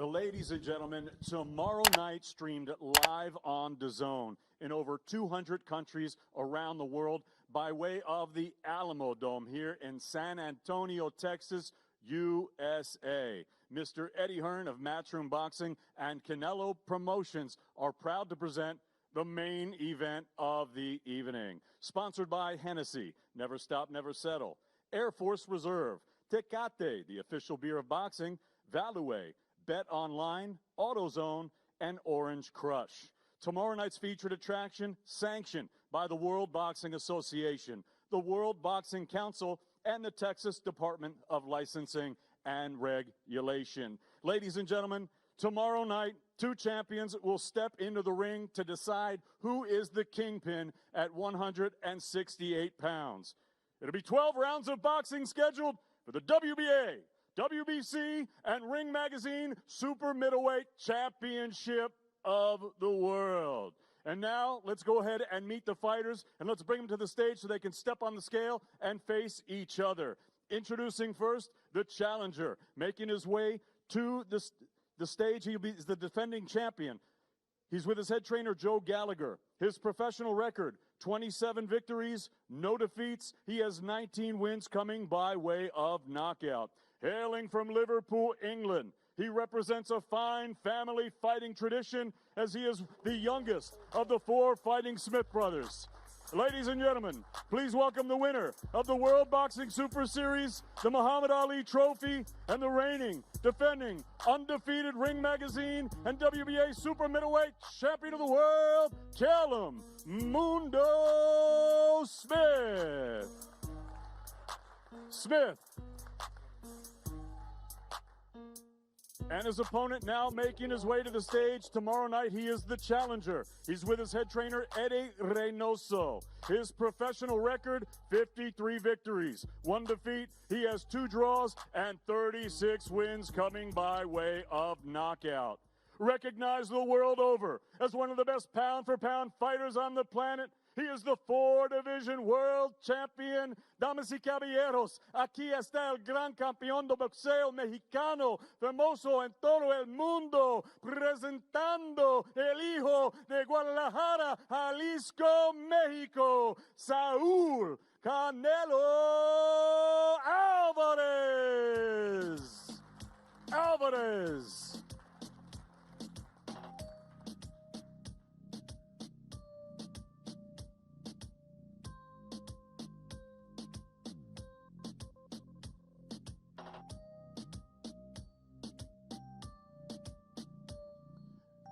Ladies and gentlemen, tomorrow night streamed live on DAZN in over 200 countries around the world by way of the Alamo Dome here in San Antonio, Texas, USA. Mr. Eddie Hearn of Matchroom Boxing and Canelo Promotions are proud to present the main event of the evening. Sponsored by Hennessy, Never Stop, Never Settle, Air Force Reserve, Tecate, the official beer of boxing, Value, Bet Online, AutoZone, and Orange Crush. Tomorrow night's featured attraction, sanctioned by the World Boxing Association, the World Boxing Council, and the Texas Department of Licensing and Regulation. Ladies and gentlemen, tomorrow night, two champions will step into the ring to decide who is the kingpin at 168 pounds. It'll be 12 rounds of boxing scheduled for the WBA, WBC, and Ring Magazine Super Middleweight Championship of the World. And now, let's go ahead and meet the fighters, and let's bring them to the stage so they can step on the scale and face each other. Introducing first, the challenger, making his way to the stage. He's the defending champion. He's with his head trainer, Joe Gallagher. His professional record, 27 victories, no defeats. He has 19 wins coming by way of knockout. Hailing from Liverpool, England, he represents a fine family fighting tradition as he is the youngest of the four Fighting Smith brothers. Ladies and gentlemen, please welcome the winner of the World Boxing Super Series, the Muhammad Ali Trophy, and the reigning, defending, undefeated Ring Magazine and WBA Super Middleweight Champion of the World, Callum Mundo Smith. And his opponent now making his way to the stage. Tomorrow night, he is the challenger. He's with his head trainer, Eddie Reynoso. His professional record, 53 victories, 1 defeat. He has 2 draws and 36 wins coming by way of knockout. Recognized the world over as one of the best pound-for-pound fighters on the planet, he is the 4-division world champion. Damas y caballeros, aquí está el gran campeón de boxeo mexicano, famoso en todo el mundo, presentando el hijo de Guadalajara, Jalisco, México, Saúl Canelo Alvarez.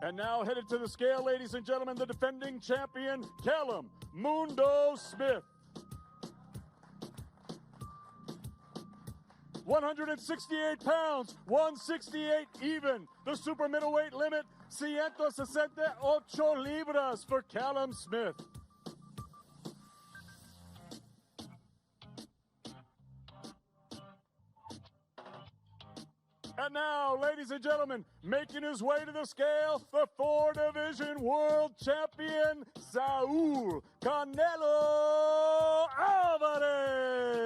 And now headed to the scale, ladies and gentlemen, the defending champion, Callum Mundo Smith. 168 pounds, 168 even. The super middleweight limit, 168 libras for Callum Smith. And now, ladies and gentlemen, making his way to the scale, the 4-division world champion, Saúl Canelo Alvarez.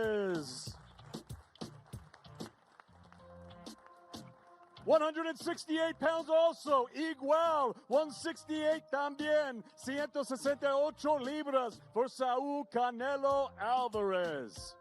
168 pounds also, igual, 168 también, 168 libras for Saúl Canelo Alvarez.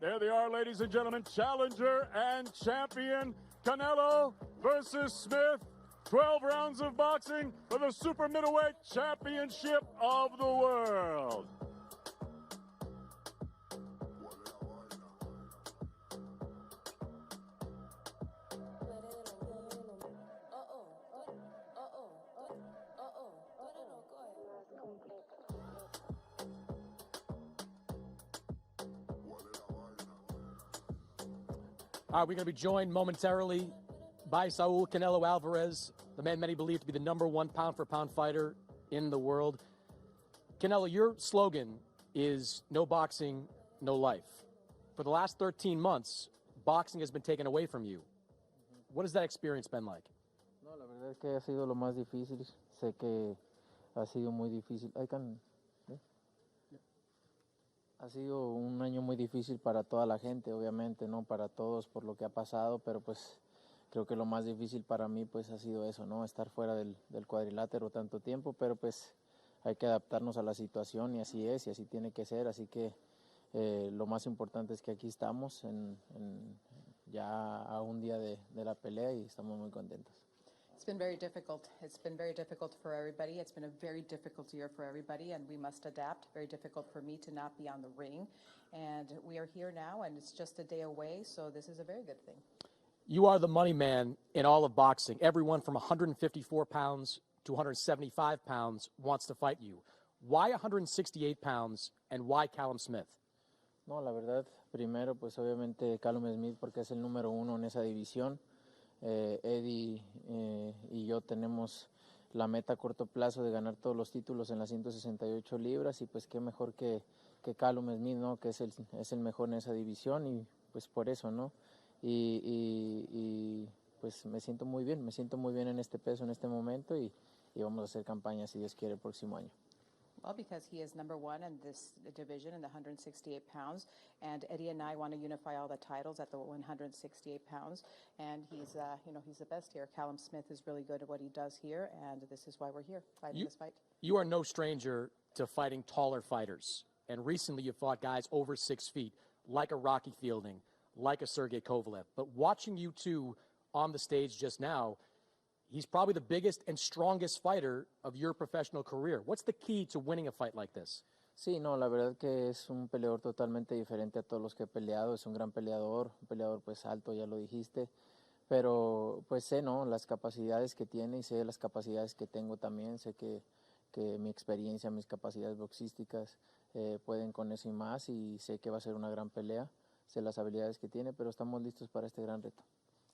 There they are, ladies and gentlemen, challenger and champion Canelo versus Smith. 12 rounds of boxing for the super middleweight championship of the world. All right, we're going to be joined momentarily by Saul Canelo Alvarez, the man many believe to be the #1 pound-for-pound fighter in the world. Canelo, your slogan is no boxing, no life. For the last 13 months, boxing has been taken away from you. What has that experience been like? No, la verdad es que ha sido lo más difícil. Sé que ha sido muy difícil. Ha sido un año muy difícil para toda la gente, obviamente, ¿no? Para todos por lo que ha pasado, pero pues creo que lo más difícil para mí pues ha sido eso, ¿no? Estar fuera del cuadrilátero tanto tiempo, pero pues hay que adaptarnos a la situación y así es, y así tiene que ser. Así que lo más importante es que aquí estamos ya a un día de la pelea y estamos muy contentos. It's been very difficult. It's been very difficult for everybody. It's been a very difficult year for everybody, and we must adapt. Very difficult for me to not be on the ring. And we are here now, and it's just a day away, so this is a very good thing. You are the money man in all of boxing. Everyone from 154 pounds to 175 pounds wants to fight you. Why 168 pounds, and why Callum Smith? No, la verdad, primero pues obviamente Callum Smith porque es el número 1 en esa división. Eddie y yo tenemos la meta a corto plazo de ganar todos los títulos en las 168 libras y pues qué mejor que Callum Smith, ¿no? Que es el mejor en esa división y pues por eso, ¿no? Y pues me siento muy bien en este peso, en este momento y vamos a hacer campaña si Dios quiere el próximo año. Well, because he is #1 in this division in the 168 pounds, and Eddie and I want to unify all the titles at the 168 pounds, and he's the best here. Callum Smith is really good at what he does here, and this is why we're here fighting this fight. You are no stranger to fighting taller fighters, and recently you fought guys over 6 feet, like a Rocky Fielding, like a Sergey Kovalev. But watching you two on the stage just now, he's probably the biggest and strongest fighter of your professional career. What's the key to winning a fight like this? Sí, no, la verdad que es un peleador totalmente diferente a todos los que he peleado. Es un gran peleador, un peleador pues alto, ya lo dijiste. Pero pues sé, ¿no? Las capacidades que tiene y sé las capacidades que tengo también. Sé que mi experiencia, mis capacidades boxísticas pueden con eso y más. Y sé que va a ser una gran pelea. Sé las habilidades que tiene, pero estamos listos para este gran reto.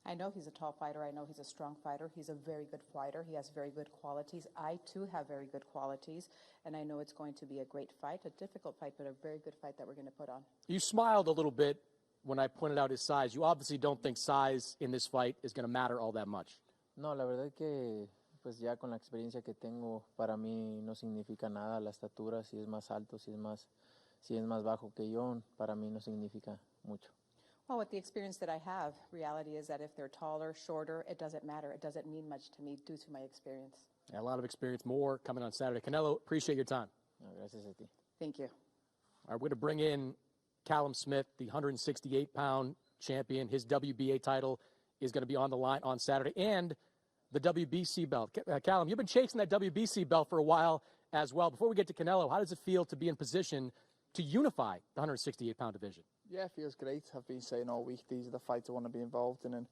I know he's a tall fighter. I know he's a strong fighter. He's a very good fighter. He has very good qualities. I, too, have very good qualities, and I know it's going to be a great fight, a difficult fight, but a very good fight that we're going to put on. You smiled a little bit when I pointed out his size. You obviously don't think size in this fight is going to matter all that much. No, la verdad que pues ya con la experiencia que tengo, para mí no significa nada la estatura, si es más alto, si es más bajo que yo, para mí no significa mucho. Well, with the experience that I have, reality is that if they're taller, shorter, it doesn't matter. It doesn't mean much to me due to my experience. Yeah, a lot of experience, more coming on Saturday. Canelo, appreciate your time. No, gracias a ti. Thank you. All right, we're going to bring in Callum Smith, the 168-pound champion. His WBA title is going to be on the line on Saturday, and the WBC belt. Callum, you've been chasing that WBC belt for a while as well. Before we get to Canelo, how does it feel to be in position to unify the 168-pound division? Yeah, it feels great. I've been saying all week, these are the fights I want to be involved in, and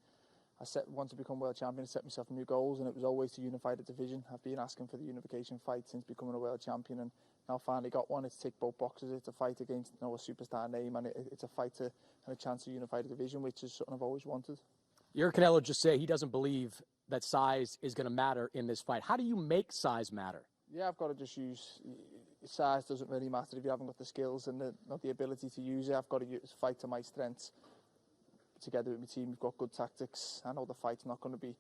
I want to become world champion, set myself new goals, and it was always to unify the division. I've been asking for the unification fight since becoming a world champion, and now finally got one. It's ticked both boxes. It's a fight against a superstar name, and it's a fight and a chance to unify the division, which is something I've always wanted. You heard Canelo just say he doesn't believe that size is going to matter in this fight. How do you make size matter? Yeah, I've got to just use... Size doesn't really matter if you haven't got the skills and not the ability to use it. I've got to fight to my strengths. Together with my team, we've got good tactics. I know the fight's not going to be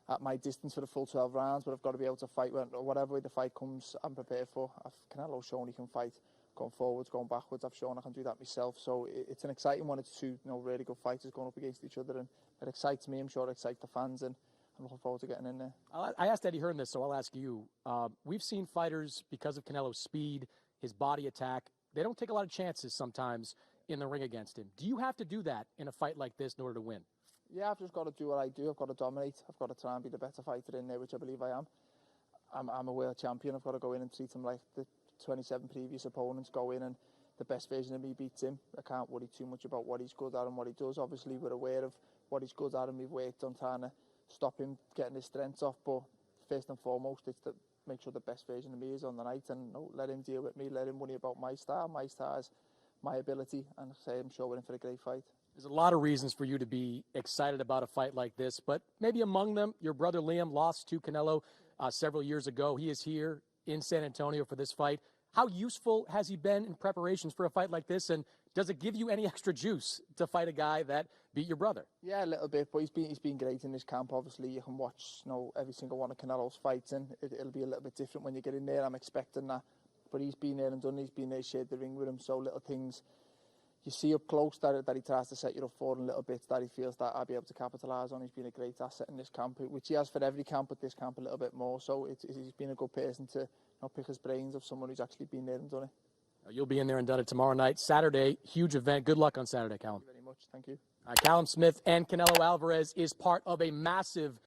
at my distance for the full 12 rounds, but I've got to be able to fight whatever way the fight comes. I'm prepared for. Canelo's shown he can fight going forwards, going backwards. I've shown I can do that myself. So it's an exciting one. It's two really good fighters going up against each other, and it excites me. I'm sure it excites the fans, and I'm looking forward to getting in there. I asked Eddie Hearn this, so I'll ask you. We've seen fighters, because of Canelo's speed, his body attack, they don't take a lot of chances sometimes in the ring against him. Do you have to do that in a fight like this in order to win? Yeah, I've just got to do what I do. I've got to dominate. I've got to try and be the better fighter in there, which I believe I am. I'm a world champion. I've got to go in and treat him like the 27 previous opponents. Go in and the best version of me beats him. I can't worry too much about what he's good at and what he does. Obviously, we're aware of what he's good at and we've worked on trying to stop him getting his strengths off. But first and foremost, it's to make sure the best version of me is on the night and let him deal with me, let him worry about my style. My style is my ability, and I'm sure we're in for a great fight. There's a lot of reasons for you to be excited about a fight like this, but maybe among them, your brother Liam lost to Canelo several years ago. He is here in San Antonio for this fight. How useful has he been in preparations for a fight like this, and does it give you any extra juice to fight a guy that beat your brother? Yeah, a little bit, but he's been great in this camp. Obviously, you can watch every single one of Canelo's fights, and it'll be a little bit different when you get in there. I'm expecting that. But he's been there and done. He's been there, shared the ring with him. So little things you see up close that he tries to set you up for, and little bits that he feels that I'll be able to capitalise on. He's been a great asset in this camp, which he has for every camp, but this camp a little bit more. So he's been a good person to pick his brains of someone who's actually been there and done it. You'll be in there and done it tomorrow night. Saturday, huge event. Good luck on Saturday, Callum. Thank you very much. Thank you. Callum Smith and Canelo Alvarez is part of a massive